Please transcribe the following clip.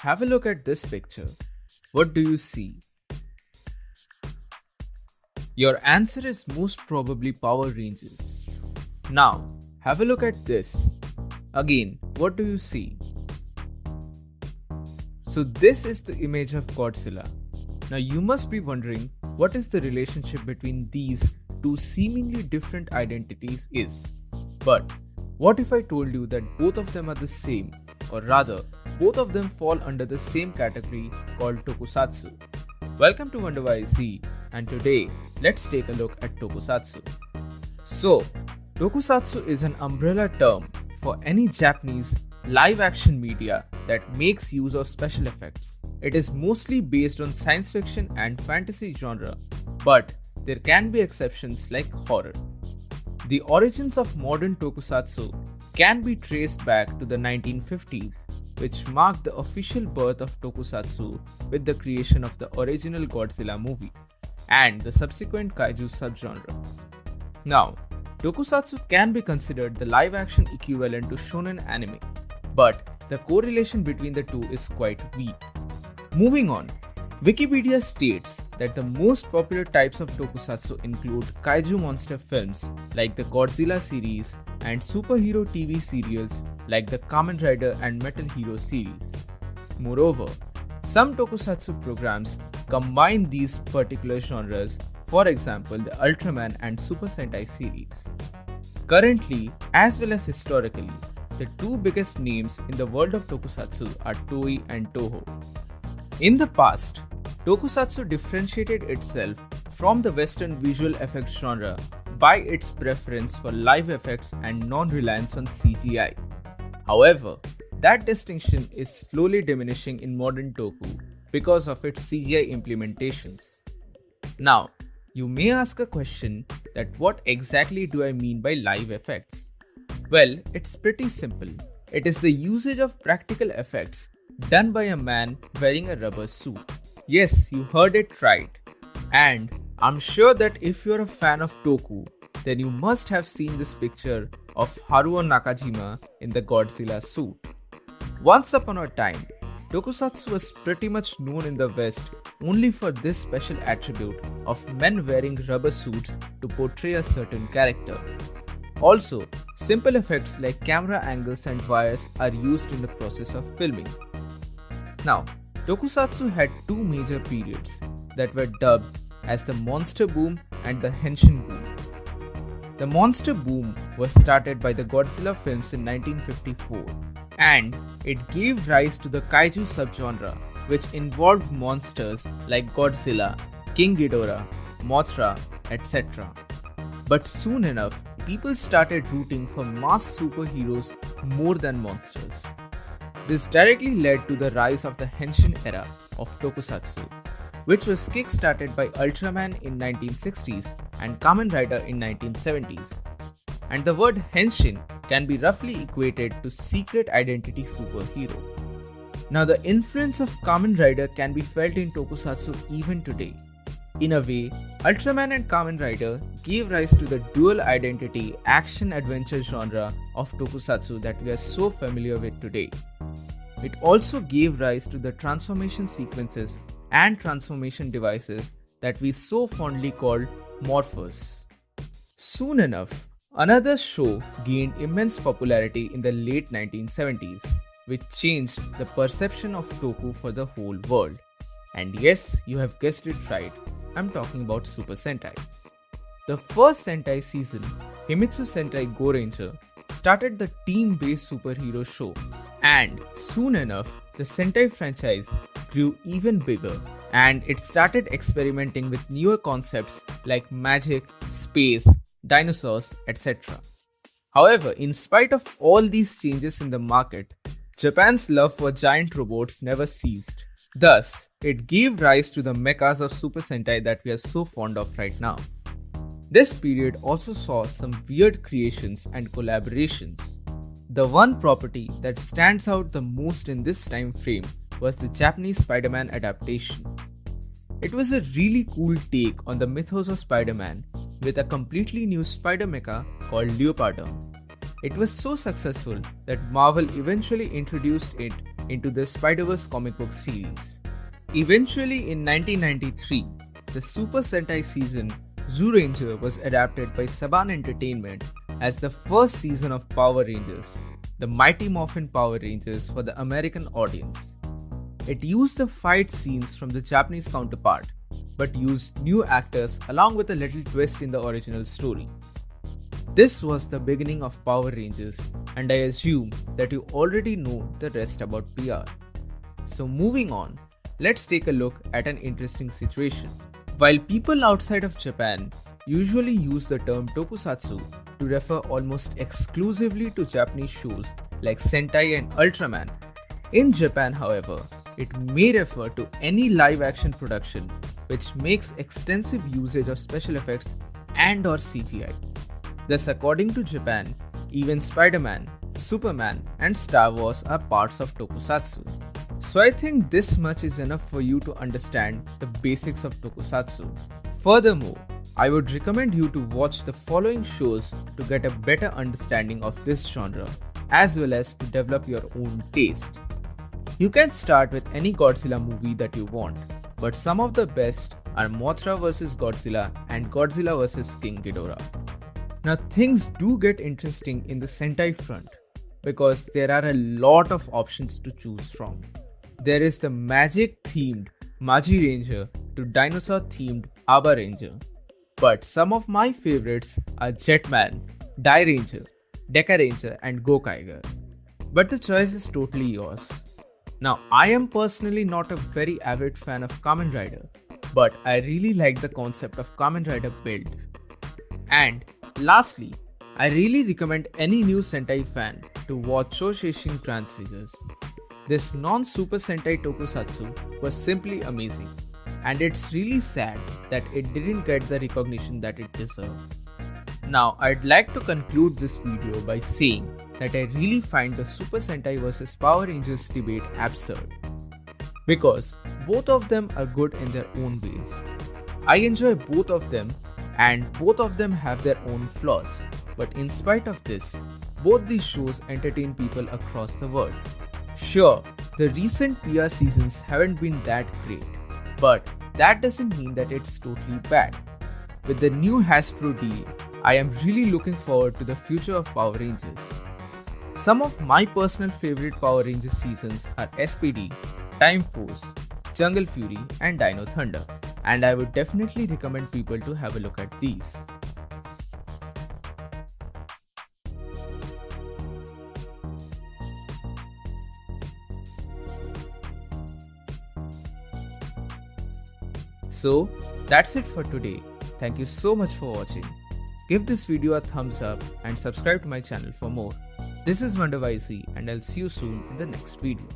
have a look at this picture. What do you see? Your answer is most probably Power Rangers. Now, have a look at this. Again, what do you see? So this is the image of Godzilla. Now you must be wondering what is the relationship between these two seemingly different identities is. But what if I told you that both of them are the same, or rather, both of them fall under the same category called Tokusatsu? Welcome to Wonder Why Z, and today let's take a look at Tokusatsu. So, Tokusatsu is an umbrella term for any Japanese live-action media that makes use of special effects. It is mostly based on science fiction and fantasy genre, but there can be exceptions like horror. The origins of modern Tokusatsu can be traced back to the 1950s, which marked the official birth of Tokusatsu with the creation of the original Godzilla movie and the subsequent kaiju subgenre. Now, Tokusatsu can be considered the live-action equivalent to shonen anime, but the correlation between the two is quite weak. Moving on, Wikipedia states that the most popular types of Tokusatsu include kaiju monster films like the Godzilla series and superhero TV serials like the Kamen Rider and Metal Hero series. Moreover, some Tokusatsu programs combine these particular genres, for example the Ultraman and Super Sentai series. Currently, as well as historically, the two biggest names in the world of Tokusatsu are Toei and Toho. In the past, Tokusatsu differentiated itself from the Western visual effects genre by its preference for live effects and non-reliance on CGI. However, that distinction is slowly diminishing in modern Toku because of its CGI implementations. Now, you may ask a question that what exactly do I mean by live effects? Well, it's pretty simple. It is the usage of practical effects done by a man wearing a rubber suit. Yes, you heard it right. And I'm sure that if you're a fan of Toku, then you must have seen this picture of Haruo Nakajima in the Godzilla suit. Once upon a time, Tokusatsu was pretty much known in the West only for this special attribute of men wearing rubber suits to portray a certain character. Also, simple effects like camera angles and wires are used in the process of filming. Now, Tokusatsu had two major periods that were dubbed as the Monster Boom and the Henshin Boom. The Monster Boom was started by the Godzilla films in 1954, and it gave rise to the kaiju subgenre, which involved monsters like Godzilla, King Ghidorah, Mothra, etc. But soon enough, people started rooting for mass superheroes more than monsters. This directly led to the rise of the Henshin era of Tokusatsu, which was kick-started by Ultraman in 1960s and Kamen Rider in 1970s. And the word Henshin can be roughly equated to secret identity superhero. Now the influence of Kamen Rider can be felt in Tokusatsu even today. In a way, Ultraman and Kamen Rider gave rise to the dual identity action-adventure genre of Tokusatsu that we are so familiar with today. It also gave rise to the transformation sequences and transformation devices that we so fondly call morphers. Soon enough, another show gained immense popularity in the late 1970s, which changed the perception of Toku for the whole world. And yes, you have guessed it right, I'm talking about Super Sentai. The first Sentai season, Himitsu Sentai Go Ranger, started the team-based superhero show, and soon enough, the Sentai franchise grew even bigger and it started experimenting with newer concepts like magic, space, dinosaurs, etc. However, in spite of all these changes in the market, Japan's love for giant robots never ceased. Thus, it gave rise to the mechas of Super Sentai that we are so fond of right now. This period also saw some weird creations and collaborations. The one property that stands out the most in this time frame was the Japanese Spider-Man adaptation. It was a really cool take on the mythos of Spider-Man with a completely new spider mecha called Leopardon. It was so successful that Marvel eventually introduced it into the Spider-Verse comic book series. Eventually in 1993, the Super Sentai season Zyuranger was adapted by Saban Entertainment as the first season of Power Rangers, the Mighty Morphin Power Rangers for the American audience. It used the fight scenes from the Japanese counterpart, but used new actors along with a little twist in the original story. This was the beginning of Power Rangers, and I assume that you already know the rest about PR. So moving on, let's take a look at an interesting situation. While people outside of Japan usually use the term tokusatsu to refer almost exclusively to Japanese shows like Sentai and Ultraman, in Japan, however, it may refer to any live-action production which makes extensive usage of special effects and/or CGI. Thus, according to Japan, even Spider-Man, Superman, and Star Wars are parts of tokusatsu. So I think this much is enough for you to understand the basics of tokusatsu. Furthermore, I would recommend you to watch the following shows to get a better understanding of this genre, as well as to develop your own taste. You can start with any Godzilla movie that you want, but some of the best are Mothra vs Godzilla and Godzilla vs King Ghidorah. Now things do get interesting in the Sentai front because there are a lot of options to choose from. There is the magic themed Magi Ranger to dinosaur themed Aba Ranger. But some of my favorites are Jetman, Dai Ranger, Deca Ranger and Gokaiger. But the choice is totally yours. Now I am personally not a very avid fan of Kamen Rider, but I really like the concept of Kamen Rider build. And lastly, I really recommend any new Sentai fan to watch Shoshishin Translators. This non-Super Sentai tokusatsu was simply amazing, and it's really sad that it didn't get the recognition that it deserved. Now, I'd like to conclude this video by saying that I really find the Super Sentai vs Power Rangers debate absurd, because both of them are good in their own ways. I enjoy both of them, and both of them have their own flaws, but in spite of this, both these shows entertain people across the world. Sure, the recent PR seasons haven't been that great, but that doesn't mean that it's totally bad. With the new Hasbro deal, I am really looking forward to the future of Power Rangers. Some of my personal favorite Power Rangers seasons are SPD, Time Force, Jungle Fury and Dino Thunder, and I would definitely recommend people to have a look at these. So that's it for today. Thank you so much for watching. Give this video a thumbs up and subscribe to my channel for more. This is Wonderwisey and I'll see you soon in the next video.